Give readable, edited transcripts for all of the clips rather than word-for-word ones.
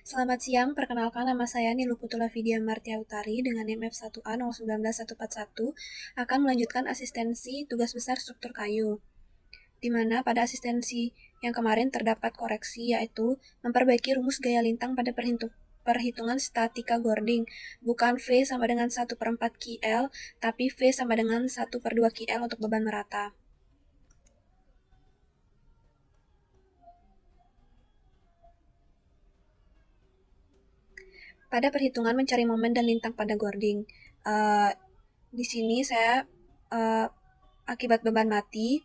Selamat siang, perkenalkan nama saya Niluputula Vidya Martia Utari dengan NIM F1A 019141 akan melanjutkan asistensi tugas besar struktur kayu, di mana pada asistensi yang kemarin terdapat koreksi yaitu memperbaiki rumus gaya lintang pada perhitungan statika Gording, bukan V sama dengan 1/4 QL, tapi V sama dengan 1/2 QL untuk beban merata. Pada perhitungan mencari momen dan lintang pada Gording, di sini saya akibat beban mati,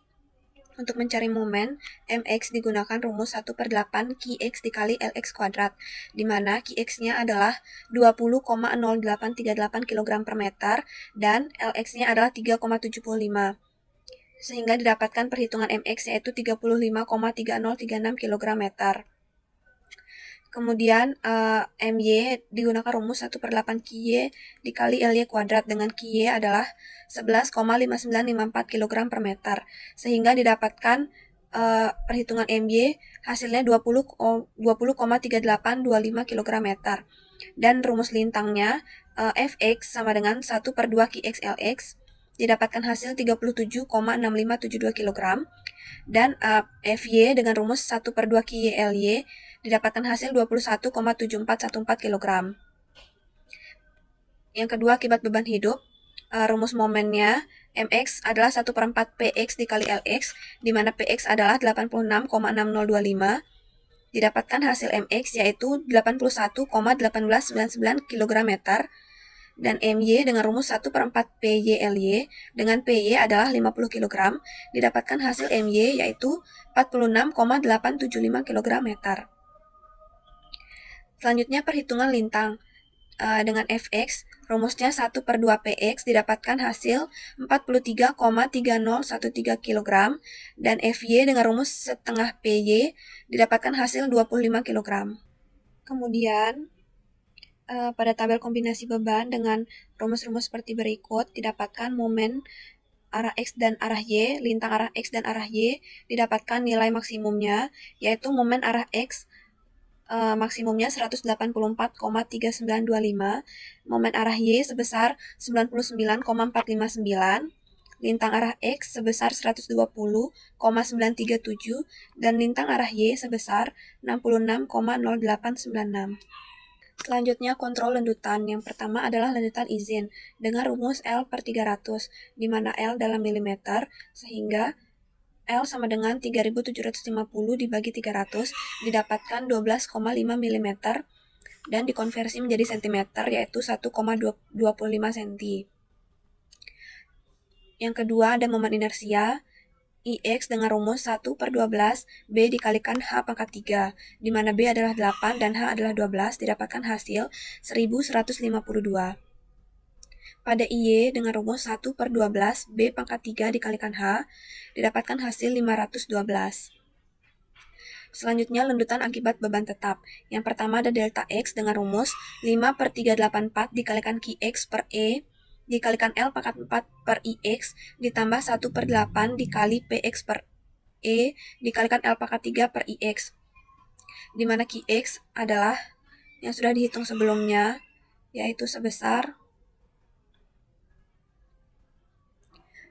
untuk mencari momen, mx digunakan rumus 1/8 Qx dikali Lx kuadrat, di mana Qx-nya adalah 20,0838 kg per meter dan Lx-nya adalah 3,75. Sehingga didapatkan perhitungan mx yaitu 35,3036 kg meter. Kemudian MY digunakan rumus 1/8 QY dikali LY kuadrat, dengan QY adalah 11,5954 kg per meter. Sehingga didapatkan perhitungan MY hasilnya 20,3825 kg meter. Dan rumus lintangnya Fx sama dengan 1/2 Qx Lx, didapatkan hasil 37,6572 kg. Dan Fy dengan rumus 1/2 QY Ly didapatkan hasil 21,7414 kg. Yang kedua, akibat beban hidup, rumus momennya mx adalah 1/4 px dikali lx, di mana px adalah 86,6025. Didapatkan hasil mx yaitu 81,1899 kg meter. Dan MY dengan rumus 1/4 PY LY dengan PY adalah 50 kg, didapatkan hasil MY yaitu 46,875 kg meter. Selanjutnya perhitungan lintang. Dengan Fx, rumusnya 1/2 Px didapatkan hasil 43,3013 kg, dan Fy dengan rumus setengah Py didapatkan hasil 25 kg. Kemudian, pada tabel kombinasi beban dengan rumus-rumus seperti berikut, didapatkan momen arah X dan arah Y, lintang arah X dan arah Y, didapatkan nilai maksimumnya, yaitu momen arah X maksimumnya 184,3925, momen arah Y sebesar 99,459, lintang arah X sebesar 120,937, dan lintang arah Y sebesar 66,0896. Selanjutnya kontrol lendutan. Yang pertama adalah lendutan izin dengan rumus L/300, di mana L dalam milimeter, sehingga L sama dengan 3750 dibagi 300 didapatkan 12,5 mm dan dikonversi menjadi cm yaitu 1,25 cm. Yang kedua ada momen inersia Ix dengan rumus 1/12 B dikalikan H pangkat 3, di mana B adalah 8 dan H adalah 12, didapatkan hasil 1152. Pada IY dengan rumus 1/12 B pangkat 3 dikalikan H, didapatkan hasil 512. Selanjutnya lendutan akibat beban tetap. Yang pertama ada delta X dengan rumus 5/384 dikalikan Qx per E dikalikan L pangkat 4 per Ix ditambah 1/8 dikali Px per E dikalikan L pangkat 3 per Ix. Di mana Qx adalah yang sudah dihitung sebelumnya, yaitu sebesar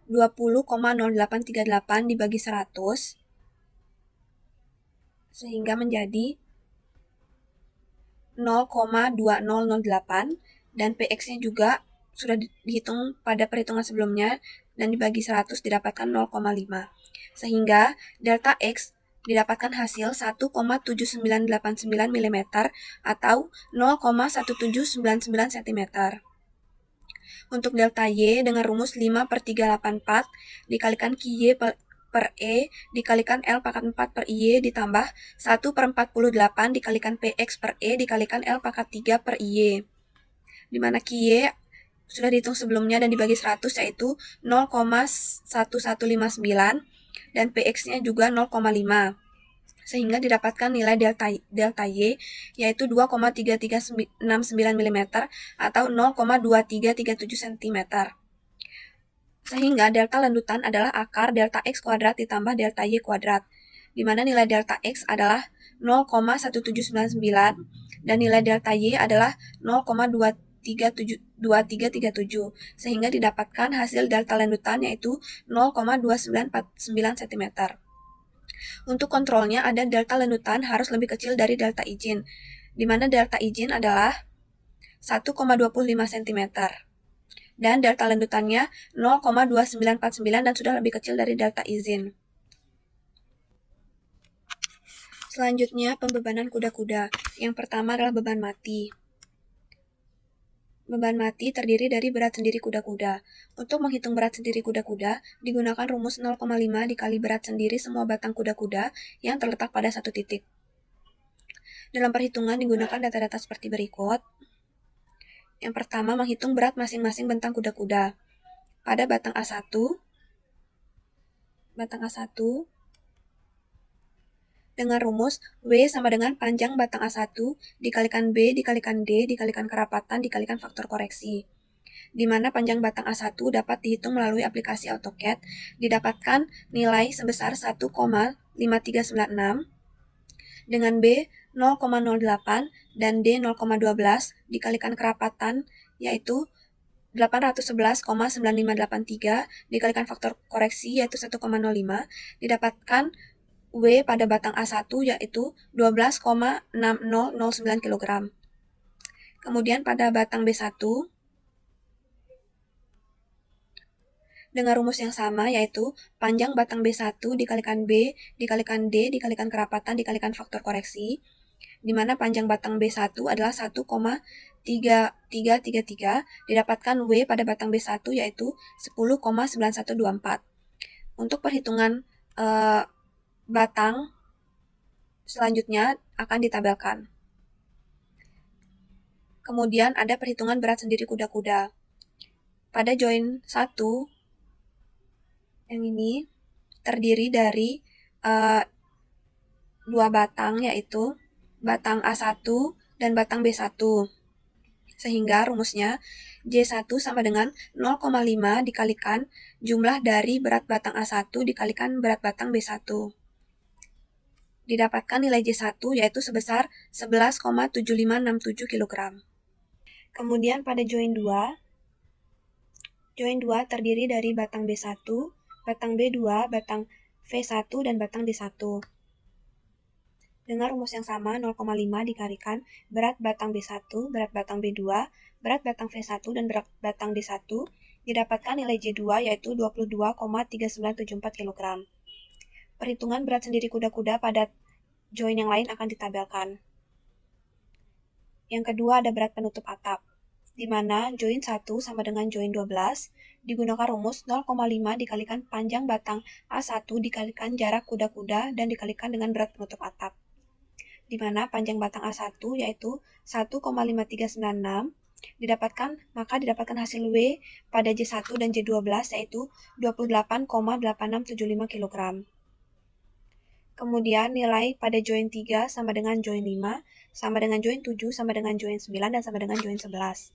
20,0838 dibagi 100, sehingga menjadi 0,2008, dan PX-nya juga sudah dihitung pada perhitungan sebelumnya dan dibagi 100 didapatkan 0,5. Sehingga delta X didapatkan hasil 1,7989 mm atau 0,1799 cm. Untuk delta Y dengan rumus 5/384 dikalikan QY per E dikalikan L pangkat 4 per IY ditambah 1/48 dikalikan PX per E dikalikan L pangkat 3 per IY. Di mana QY sudah dihitung sebelumnya dan dibagi 100 yaitu 0,1159 dan PX-nya juga 0,5. Sehingga didapatkan nilai delta Y yaitu 2,3369 mm atau 0,2337 cm. Sehingga delta lendutan adalah akar delta X kuadrat ditambah delta Y kuadrat. di mana nilai delta X adalah 0,1799 dan nilai delta Y adalah 0,2337, sehingga didapatkan hasil delta lanjutan yaitu 0,2949 cm. Untuk kontrolnya ada delta lanjutan harus lebih kecil dari delta izin, di mana delta izin adalah 1,25 cm dan delta lanjutannya 0,2949 dan sudah lebih kecil dari delta izin. Selanjutnya, pembebanan kuda-kuda. Yang pertama adalah beban mati. Beban mati terdiri dari berat sendiri kuda-kuda. Untuk menghitung berat sendiri kuda-kuda, digunakan rumus 0,5 dikali berat sendiri semua batang kuda-kuda yang terletak pada satu titik. Dalam perhitungan digunakan data-data seperti berikut. Yang pertama, menghitung berat masing-masing bentang kuda-kuda. Pada batang A1, dengan rumus W sama dengan panjang batang A1 dikalikan B dikalikan D dikalikan kerapatan dikalikan faktor koreksi, di mana panjang batang A1 dapat dihitung melalui aplikasi AutoCAD, didapatkan nilai sebesar 1,5396, dengan B 0,08 dan D 0,12 dikalikan kerapatan yaitu 811,9583 dikalikan faktor koreksi yaitu 1,05, didapatkan W pada batang A1 yaitu 12,6009 kg. Kemudian pada batang B1 dengan rumus yang sama yaitu panjang batang B1 dikalikan B dikalikan D dikalikan kerapatan dikalikan faktor koreksi, di mana panjang batang B1 adalah 1,3333, didapatkan W pada batang B1 yaitu 10,9124. Untuk perhitungan batang selanjutnya akan ditabelkan. Kemudian ada perhitungan berat sendiri kuda-kuda. Pada join 1 yang ini terdiri dari dua batang yaitu batang A1 dan batang B1. Sehingga rumusnya J1 sama dengan 0,5 dikalikan jumlah dari berat batang A1 dikalikan berat batang B1. Didapatkan nilai J1 yaitu sebesar 11,7567 kg. Kemudian pada join 2 terdiri dari batang B1, batang B2, batang V1, dan batang D1. Dengan rumus yang sama 0,5 dikalikan berat batang B1, berat batang B2, berat batang V1, dan berat batang D1, didapatkan nilai J2 yaitu 22,3974 kg. Perhitungan berat sendiri kuda-kuda pada join yang lain akan ditabelkan. Yang kedua ada berat penutup atap, di mana join 1 sama dengan join 12 digunakan rumus 0,5 dikalikan panjang batang A1 dikalikan jarak kuda-kuda dan dikalikan dengan berat penutup atap, di mana panjang batang A1 yaitu 1,5396 didapatkan hasil W pada J1 dan J12 yaitu 28,8675 kg. Kemudian nilai pada join 3 sama dengan join 5, sama dengan join 7, sama dengan join 9, dan sama dengan join 11.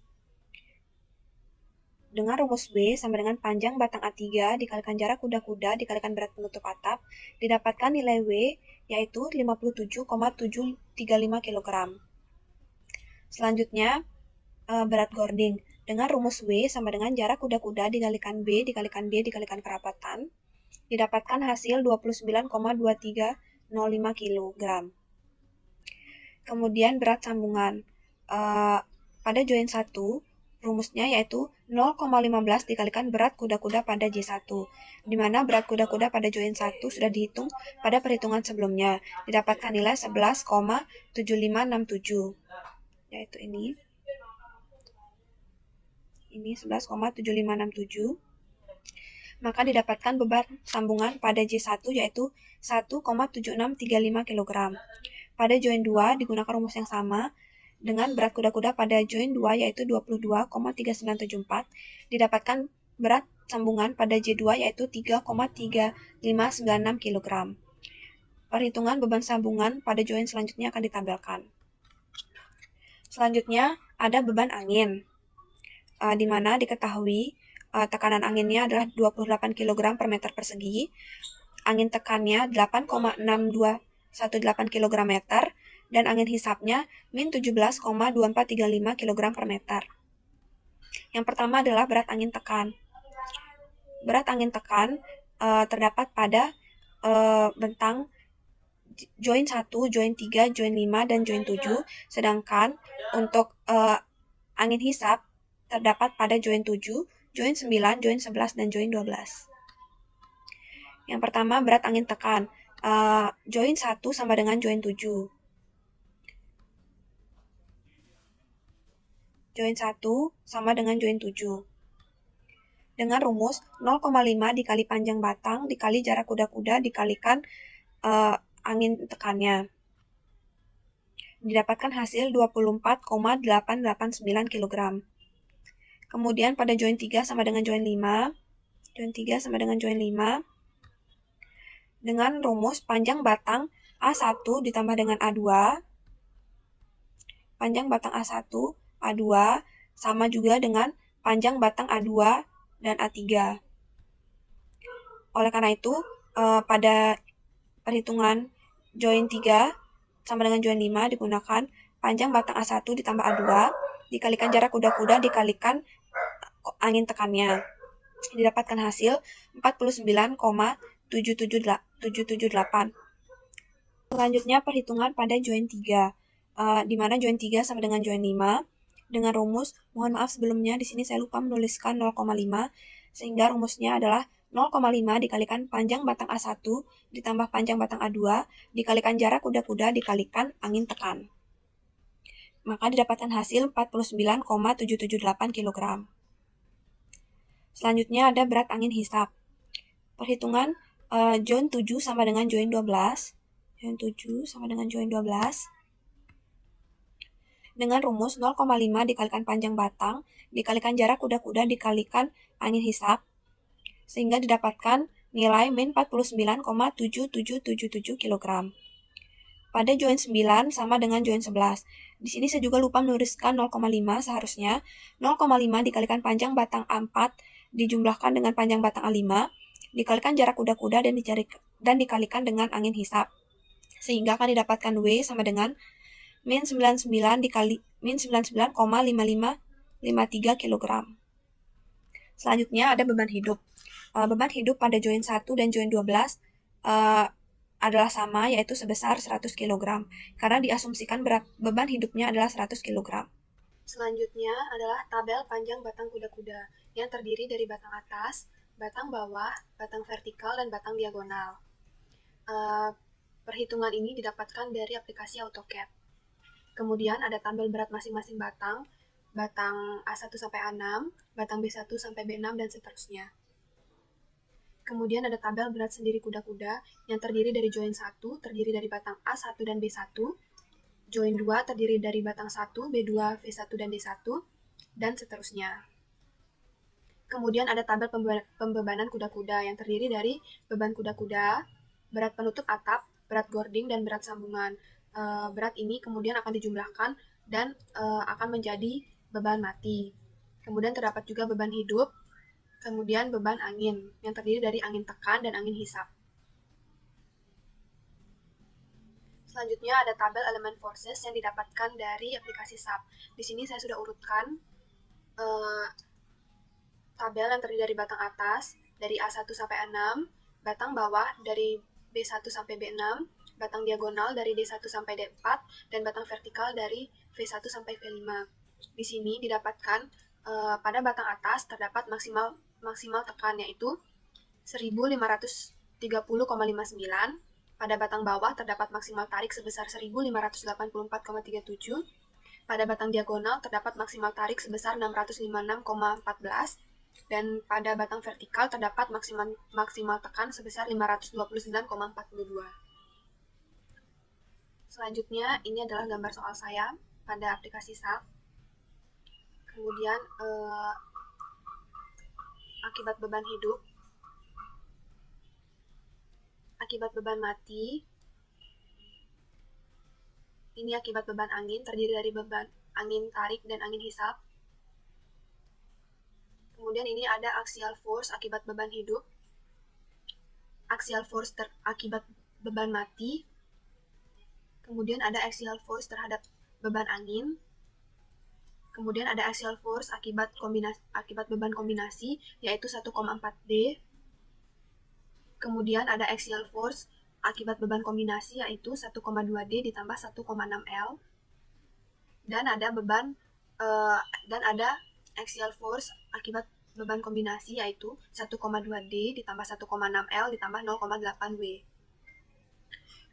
Dengan rumus W sama dengan panjang batang A3 dikalikan jarak kuda-kuda dikalikan berat penutup atap, didapatkan nilai W yaitu 57,735 kg. Selanjutnya, berat gording. Dengan rumus W sama dengan jarak kuda-kuda dikalikan B dikalikan D dikalikan kerapatan, didapatkan hasil 29,2305 kg. Kemudian berat sambungan. Pada join 1, rumusnya yaitu 0,15 dikalikan berat kuda-kuda pada J1, di mana berat kuda-kuda pada join 1 sudah dihitung pada perhitungan sebelumnya, didapatkan nilai 11,7567, yaitu ini 11,7567. Maka didapatkan beban sambungan pada J1 yaitu 1,7635 kg. Pada join 2 digunakan rumus yang sama dengan berat kuda-kuda pada join 2 yaitu 22,3974, didapatkan berat sambungan pada J2 yaitu 3,3596 kg. Perhitungan beban sambungan pada join selanjutnya akan ditabelkan. Selanjutnya ada beban angin, di mana diketahui tekanan anginnya adalah 28 kg per meter persegi. angin tekannya 8,6218 kg meter, dan angin hisapnya min 17,2435 kg per meter. Yang pertama adalah berat angin tekan. Berat angin tekan terdapat pada bentang join 1, join 3, join 5, dan join 7, sedangkan untuk angin hisap terdapat pada join 7, join 9, join 11, dan join 12. Yang pertama, berat angin tekan. Join 1 sama dengan join 7. Join 1 sama dengan join 7. Dengan rumus 0,5 dikali panjang batang dikali jarak kuda-kuda dikalikan angin tekannya. Didapatkan hasil 24,889 kg. Kemudian pada join 3 sama dengan join 5. Join 3 sama dengan join 5. Dengan rumus panjang batang A1 ditambah dengan A2. Panjang batang A1, A2 sama juga dengan panjang batang A2 dan A3. Oleh karena itu, pada perhitungan join 3 sama dengan join 5 digunakan panjang batang A1 ditambah A2 dikalikan jarak kuda-kuda dikalikan angin tekannya. Didapatkan hasil 49,778. Selanjutnya perhitungan pada join 3, di mana join 3 sama dengan join 5 dengan rumus, mohon maaf sebelumnya di sini saya lupa menuliskan 0,5, sehingga rumusnya adalah 0,5 dikalikan panjang batang A1 ditambah panjang batang A2 dikalikan jarak kuda-kuda dikalikan angin tekan. Maka didapatkan hasil 49,778 kg. Selanjutnya ada berat angin hisap. Perhitungan join 7 sama dengan join 12. Join 7 sama dengan join 12. Dengan rumus 0,5 dikalikan panjang batang dikalikan jarak kuda-kuda dikalikan angin hisap, sehingga didapatkan nilai min 49,7777 kg. Pada join 9 sama dengan join 11. Di sini saya juga lupa menuliskan 0,5, seharusnya 0,5 dikalikan panjang batang A4 dijumlahkan dengan panjang batang A5 dikalikan jarak kuda-kuda dan dikalikan dengan angin hisap, sehingga akan didapatkan W sama dengan min 99 dikali min 99,5553 kg. Selanjutnya ada beban hidup. Beban hidup pada join 1 dan join 12 adalah sama, yaitu sebesar 100 kg, karena diasumsikan beban hidupnya adalah 100 kg. Selanjutnya adalah tabel panjang batang kuda-kuda yang terdiri dari batang atas, batang bawah, batang vertikal, dan batang diagonal. Perhitungan ini didapatkan dari aplikasi AutoCAD. Kemudian ada tabel berat masing-masing batang, batang A1 sampai A6, batang B1 sampai B6, dan seterusnya. Kemudian ada tabel berat sendiri kuda-kuda yang terdiri dari join 1, terdiri dari batang A1 dan B1, join 2 terdiri dari batang 1, B2, V1, dan D1, dan seterusnya. Kemudian ada tabel pembebanan kuda-kuda yang terdiri dari beban kuda-kuda, berat penutup atap, berat gording, dan berat sambungan. Berat ini kemudian akan dijumlahkan dan akan menjadi beban mati. Kemudian terdapat juga beban hidup, kemudian beban angin yang terdiri dari angin tekan dan angin hisap. Selanjutnya ada tabel elemen forces yang didapatkan dari aplikasi SAP. Di sini saya sudah urutkan tabel yang terdiri dari batang atas dari A1 sampai A6, batang bawah dari B1 sampai B6, batang diagonal dari D1 sampai D4, dan batang vertikal dari V1 sampai V5. Di sini didapatkan pada batang atas terdapat maksimal tekan, yaitu 1530,59. Pada batang bawah terdapat maksimal tarik sebesar 1584,37. Pada batang diagonal terdapat maksimal tarik sebesar 656,14. Dan pada batang vertikal terdapat maksimal tekan sebesar 529,42. Selanjutnya, ini adalah gambar soal saya pada aplikasi SAP. Kemudian, akibat beban hidup, akibat beban mati, ini akibat beban angin, terdiri dari beban angin tarik dan angin hisap. Kemudian ini ada axial force akibat beban hidup. axial force akibat beban mati, kemudian ada axial force terhadap beban angin, kemudian ada axial force akibat beban kombinasi yaitu 1,4 D, kemudian ada axial force akibat beban kombinasi yaitu 1,2 D ditambah 1,6 L, dan ada axial force akibat beban kombinasi yaitu 1,2 D ditambah 1,6 L ditambah 0,8 W.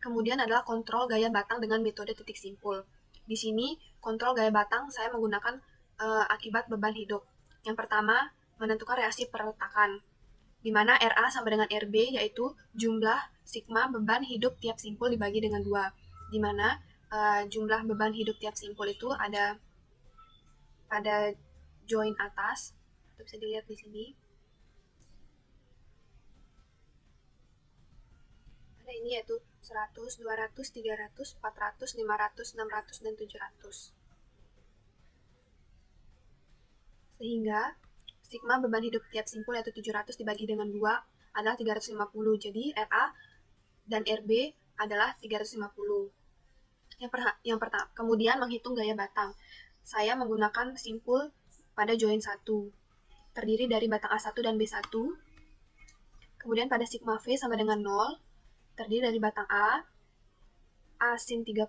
Kemudian adalah kontrol gaya batang dengan metode titik simpul. Di sini kontrol gaya batang saya menggunakan akibat beban hidup. Yang pertama, menentukan reaksi perletakan, di mana RA sama dengan RB yaitu jumlah sigma beban hidup tiap simpul dibagi dengan 2, di mana jumlah beban hidup tiap simpul itu ada pada join atas, itu bisa dilihat di sini. Ada ini yaitu 100, 200, 300, 400, 500, 600, dan 700. Sehingga sigma beban hidup tiap simpul yaitu 700 dibagi dengan 2 adalah 350. Jadi RA dan RB adalah 350. Yang pertama, kemudian menghitung gaya batang. Saya menggunakan simpul pada join 1. Terdiri dari batang A1 dan B1. Kemudian pada sigma V sama dengan 0, terdiri dari batang A sin 30,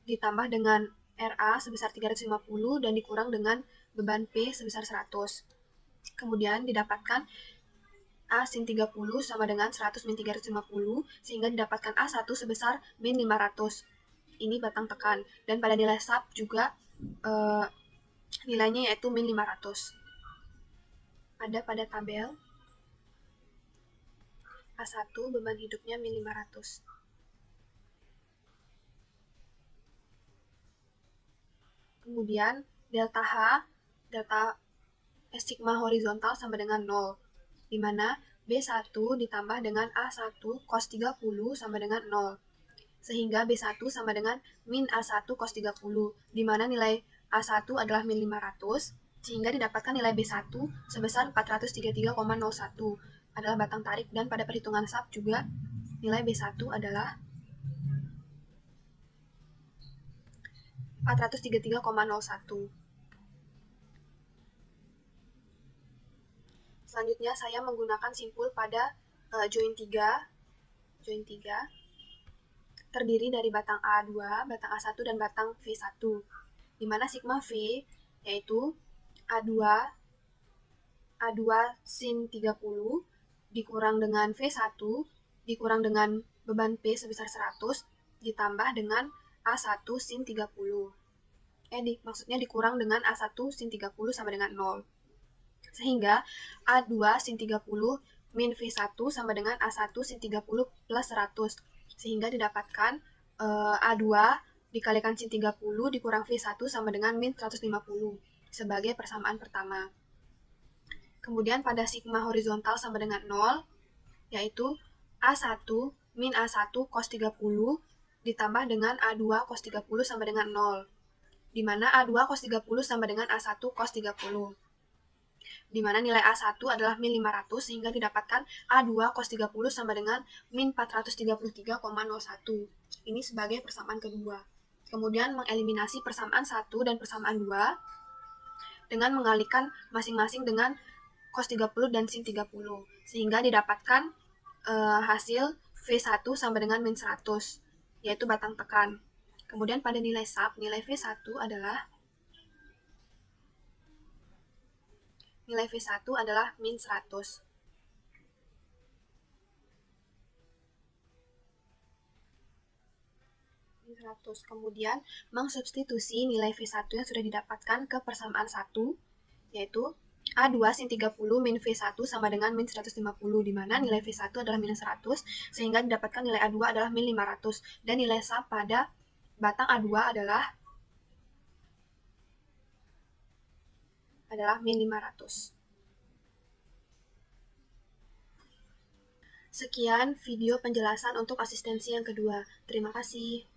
ditambah dengan RA sebesar 350 dan dikurang dengan beban P sebesar 100. Kemudian didapatkan A sin 30 sama dengan 100 min 350, sehingga didapatkan A1 sebesar min 500. Ini batang tekan. Dan pada nilai SAP juga nilainya yaitu min 500. Ada pada tabel A1 beban hidupnya min 500. Kemudian delta sigma horizontal sama dengan 0, di mana B1 ditambah dengan A1 cos 30 sama dengan 0. Sehingga B1 sama dengan min A1 cos 30, di mana nilai A1 adalah min 500, sehingga didapatkan nilai B1 sebesar 433,01 adalah batang tarik, dan pada perhitungan SAP juga nilai B1 adalah 433,01. Selanjutnya saya menggunakan simpul pada join 3. Join 3 terdiri dari batang A2, batang A1, dan batang V1, di mana sigma V yaitu A2 sin 30 dikurang dengan V1 dikurang dengan beban P sebesar 100 ditambah dengan A1 sin 30. Maksudnya dikurang dengan A1 sin 30 sama dengan 0. Sehingga A2 sin 30 min V1 sama dengan A1 sin 30 plus 100. Sehingga didapatkan A2 dikalikan sin 30 dikurang V1 sama dengan min 150 sebagai persamaan pertama. Kemudian pada sigma horizontal sama dengan 0, yaitu A1 min A1 cos 30 ditambah dengan A2 cos 30 sama dengan 0, di mana A2 cos 30 sama dengan A1 cos 30, di mana nilai A1 adalah min 500, sehingga didapatkan A2 cos 30 sama dengan min 433,01. Ini sebagai persamaan kedua. Kemudian mengeliminasi persamaan 1 dan persamaan 2 dengan mengalihkan masing-masing dengan cos 30 dan sin 30, sehingga didapatkan hasil V1 sama dengan min 100, yaitu batang tekan. Kemudian pada nilai SAP, nilai V1 adalah min 100. Kemudian mengsubstitusi nilai V1 yang sudah didapatkan ke persamaan 1, yaitu A2 sin 30 min V1 sama dengan min 150, di mana nilai V1 adalah min 100, sehingga didapatkan nilai A2 adalah min 500, dan nilai SAP pada batang A2 adalah min 500. Sekian video penjelasan untuk asistensi yang kedua. Terima kasih.